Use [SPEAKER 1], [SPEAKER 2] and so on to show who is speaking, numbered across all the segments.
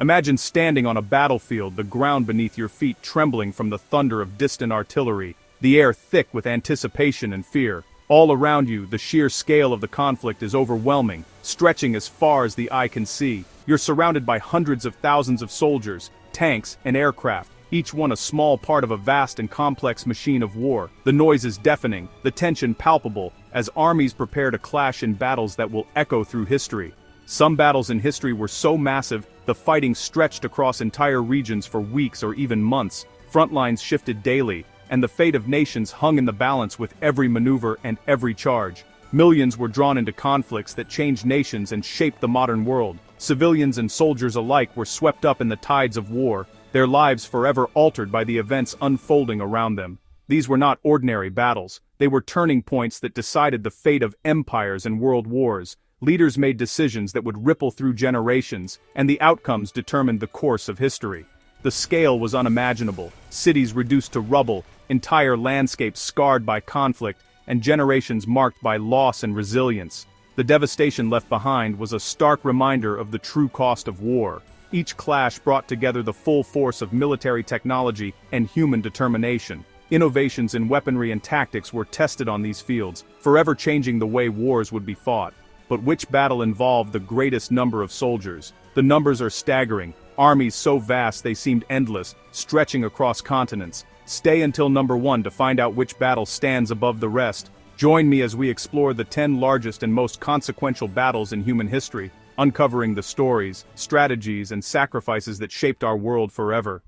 [SPEAKER 1] Imagine standing on a battlefield, the ground beneath your feet trembling from the thunder of distant artillery, the air thick with anticipation and fear. All around you, the sheer scale of the conflict is overwhelming, stretching as far as the eye can see. You're surrounded by hundreds of thousands of soldiers, tanks, and aircraft, each one a small part of a vast and complex machine of war. The noise is deafening, the tension palpable, as armies prepare to clash in battles that will echo through history. Some battles in history were so massive, the fighting stretched across entire regions for weeks or even months. Front lines shifted daily, and the fate of nations hung in the balance with every maneuver and every charge. Millions were drawn into conflicts that changed nations and shaped the modern world. Civilians and soldiers alike were swept up in the tides of war, their lives forever altered by the events unfolding around them. These were not ordinary battles. They were turning points that decided the fate of empires and world wars. Leaders made decisions that would ripple through generations, and the outcomes determined the course of history. The scale was unimaginable, cities reduced to rubble, entire landscapes scarred by conflict, and generations marked by loss and resilience. The devastation left behind was a stark reminder of the true cost of war. Each clash brought together the full force of military technology and human determination. Innovations in weaponry and tactics were tested on these fields, forever changing the way wars would be fought. But which battle involved the greatest number of soldiers? The numbers are staggering, armies so vast they seemed endless, stretching across continents. Stay until number 1 to find out which battle stands above the rest. Join me as we explore the 10 largest and most consequential battles in human history, uncovering the stories, strategies, and sacrifices that shaped our world forever.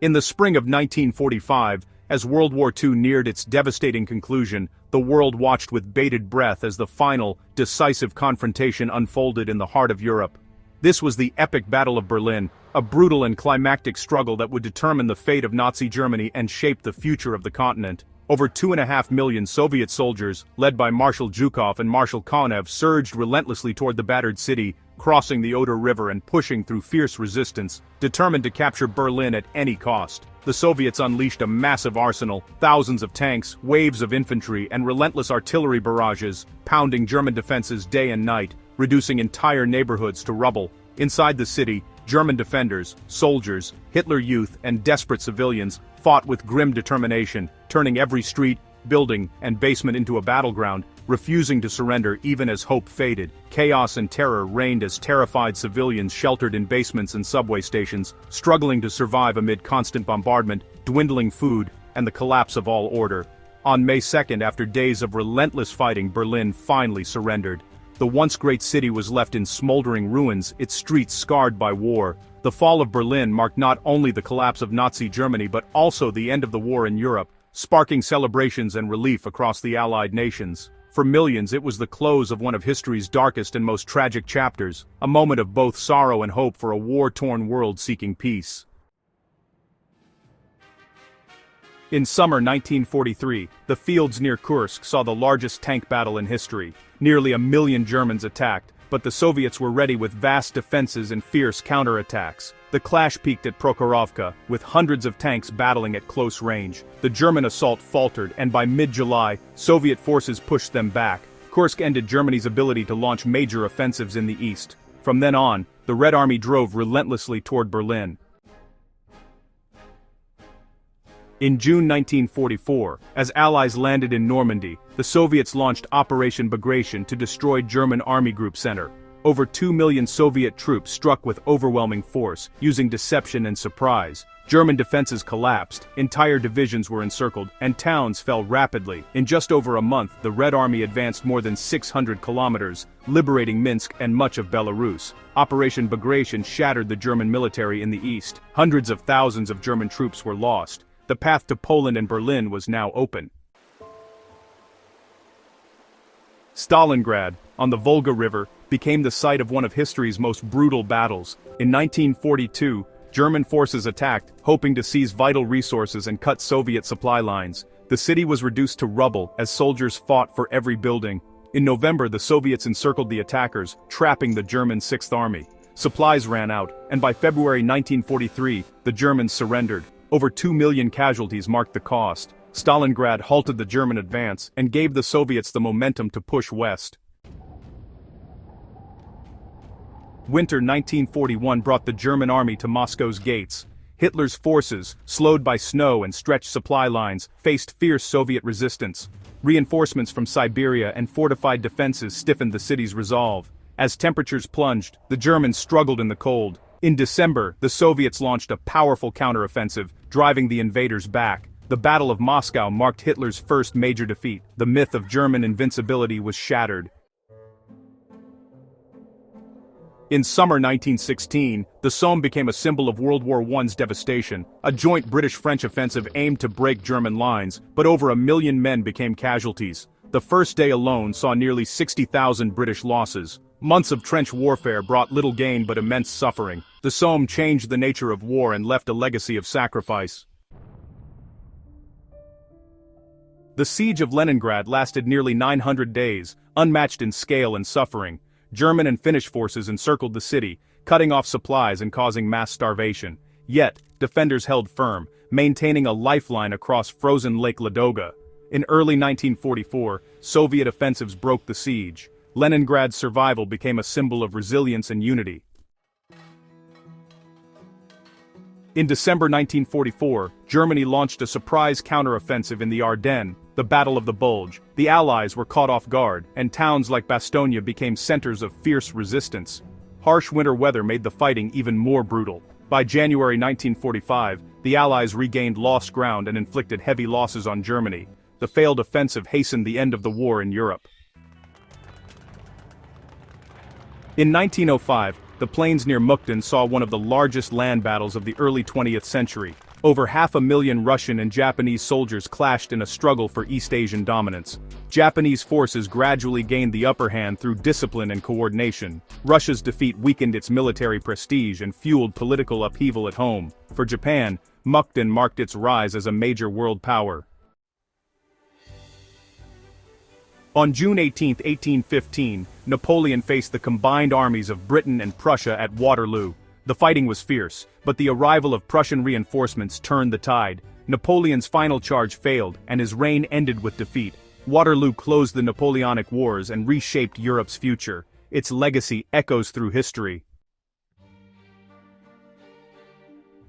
[SPEAKER 1] In the spring of 1945, as World War II neared its devastating conclusion, the world watched with bated breath as the final, decisive confrontation unfolded in the heart of Europe. This was the epic Battle of Berlin, a brutal and climactic struggle that would determine the fate of Nazi Germany and shape the future of the continent. Over 2.5 million Soviet soldiers, led by Marshal Zhukov and Marshal Konev, surged relentlessly toward the battered city, crossing the Oder River and pushing through fierce resistance, determined to capture Berlin at any cost. The Soviets unleashed a massive arsenal, thousands of tanks, waves of infantry, and relentless artillery barrages, pounding German defenses day and night, reducing entire neighborhoods to rubble. Inside the city, German defenders, soldiers, Hitler Youth, and desperate civilians fought with grim determination, turning every street, building, and basement into a battleground, refusing to surrender even as hope faded. Chaos and terror reigned as terrified civilians sheltered in basements and subway stations, struggling to survive amid constant bombardment, dwindling food, and the collapse of all order. On May 2nd, after days of relentless fighting, Berlin finally surrendered. The once great city was left in smoldering ruins, its streets scarred by war. The fall of Berlin marked not only the collapse of Nazi Germany but also the end of the war in Europe, sparking celebrations and relief across the Allied nations. For millions, it was the close of one of history's darkest and most tragic chapters, a moment of both sorrow and hope for a war-torn world seeking peace. In summer 1943, the fields near Kursk saw the largest tank battle in history. Nearly 1 million Germans attacked, but the Soviets were ready with vast defenses and fierce counterattacks. The clash peaked at Prokhorovka, with hundreds of tanks battling at close range. The German assault faltered, and by mid-July, Soviet forces pushed them back. Kursk ended Germany's ability to launch major offensives in the east. From then on, the Red Army drove relentlessly toward Berlin. In June 1944, as Allies landed in Normandy, the Soviets launched Operation Bagration to destroy German Army Group Center. Over 2 million Soviet troops struck with overwhelming force, using deception and surprise. German defenses collapsed, entire divisions were encircled, and towns fell rapidly. In just over a month, the Red Army advanced more than 600 kilometers, liberating Minsk and much of Belarus. Operation Bagration shattered the German military in the east. Hundreds of thousands of German troops were lost. The path to Poland and Berlin was now open. Stalingrad, on the Volga River, became the site of one of history's most brutal battles. In 1942, German forces attacked, hoping to seize vital resources and cut Soviet supply lines. The city was reduced to rubble as soldiers fought for every building. In November, the Soviets encircled the attackers, trapping the German Sixth Army. Supplies ran out, and by February 1943, the Germans surrendered. Over 2 million casualties marked the cost. Stalingrad halted the German advance and gave the Soviets the momentum to push west. Winter 1941 brought the German army to Moscow's gates. Hitler's forces, slowed by snow and stretched supply lines, faced fierce Soviet resistance. Reinforcements from Siberia and fortified defenses stiffened the city's resolve. As temperatures plunged, the Germans struggled in the cold. In December, the Soviets launched a powerful counteroffensive, driving the invaders back. The Battle of Moscow marked Hitler's first major defeat. The myth of German invincibility was shattered. In summer 1916, the Somme became a symbol of World War I's devastation. A joint British-French offensive aimed to break German lines, but over 1 million men became casualties. The first day alone saw nearly 60,000 British losses. Months of trench warfare brought little gain but immense suffering. The Somme changed the nature of war and left a legacy of sacrifice. The siege of Leningrad lasted nearly 900 days, unmatched in scale and suffering. German and Finnish forces encircled the city, cutting off supplies and causing mass starvation. Yet, defenders held firm, maintaining a lifeline across frozen Lake Ladoga. In early 1944, Soviet offensives broke the siege. Leningrad's survival became a symbol of resilience and unity. In December 1944, Germany launched a surprise counteroffensive in the Ardennes, the Battle of the Bulge. The Allies were caught off guard, and towns like Bastogne became centers of fierce resistance. Harsh winter weather made the fighting even more brutal. By January 1945, the Allies regained lost ground and inflicted heavy losses on Germany. The failed offensive hastened the end of the war in Europe. In 1905, the plains near Mukden saw one of the largest land battles of the early 20th century. Over 500,000 Russian and Japanese soldiers clashed in a struggle for East Asian dominance. Japanese forces gradually gained the upper hand through discipline and coordination. Russia's defeat weakened its military prestige and fueled political upheaval at home. For Japan, Mukden marked its rise as a major world power. On June 18, 1815, Napoleon faced the combined armies of Britain and Prussia at Waterloo. The fighting was fierce, but the arrival of Prussian reinforcements turned the tide. Napoleon's final charge failed, and his reign ended with defeat. Waterloo closed the Napoleonic Wars and reshaped Europe's future. Its legacy echoes through history.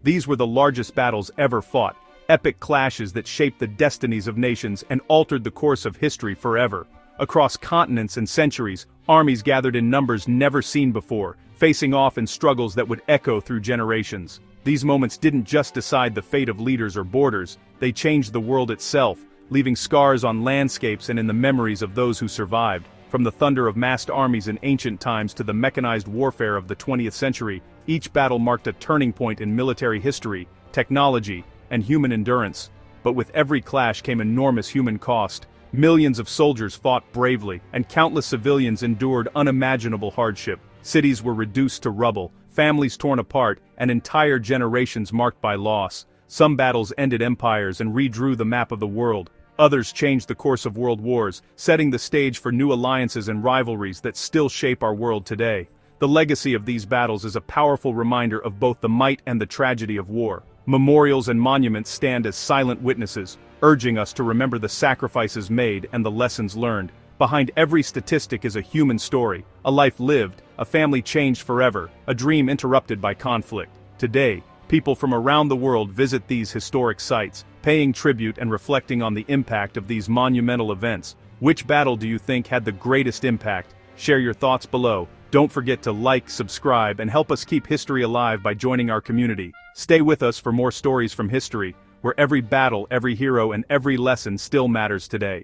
[SPEAKER 1] These were the largest battles ever fought, epic clashes that shaped the destinies of nations and altered the course of history forever. Across continents and centuries, armies gathered in numbers never seen before, facing off in struggles that would echo through generations. These moments didn't just decide the fate of leaders or borders, they changed the world itself, leaving scars on landscapes and in the memories of those who survived. From the thunder of massed armies in ancient times to the mechanized warfare of the 20th century, each battle marked a turning point in military history, technology, and human endurance. But with every clash came enormous human cost. Millions of soldiers fought bravely, and countless civilians endured unimaginable hardship. Cities were reduced to rubble, families torn apart, and entire generations marked by loss. Some battles ended empires and redrew the map of the world. Others changed the course of world wars, setting the stage for new alliances and rivalries that still shape our world today. The legacy of these battles is a powerful reminder of both the might and the tragedy of war. Memorials and monuments stand as silent witnesses, urging us to remember the sacrifices made and the lessons learned. Behind every statistic is a human story, a life lived, a family changed forever, a dream interrupted by conflict. Today, people from around the world visit these historic sites, paying tribute and reflecting on the impact of these monumental events. Which battle do you think had the greatest impact? Share your thoughts below. Don't forget to like, subscribe, and help us keep history alive by joining our community. Stay with us for more stories from history, where every battle, every hero, and every lesson still matters today.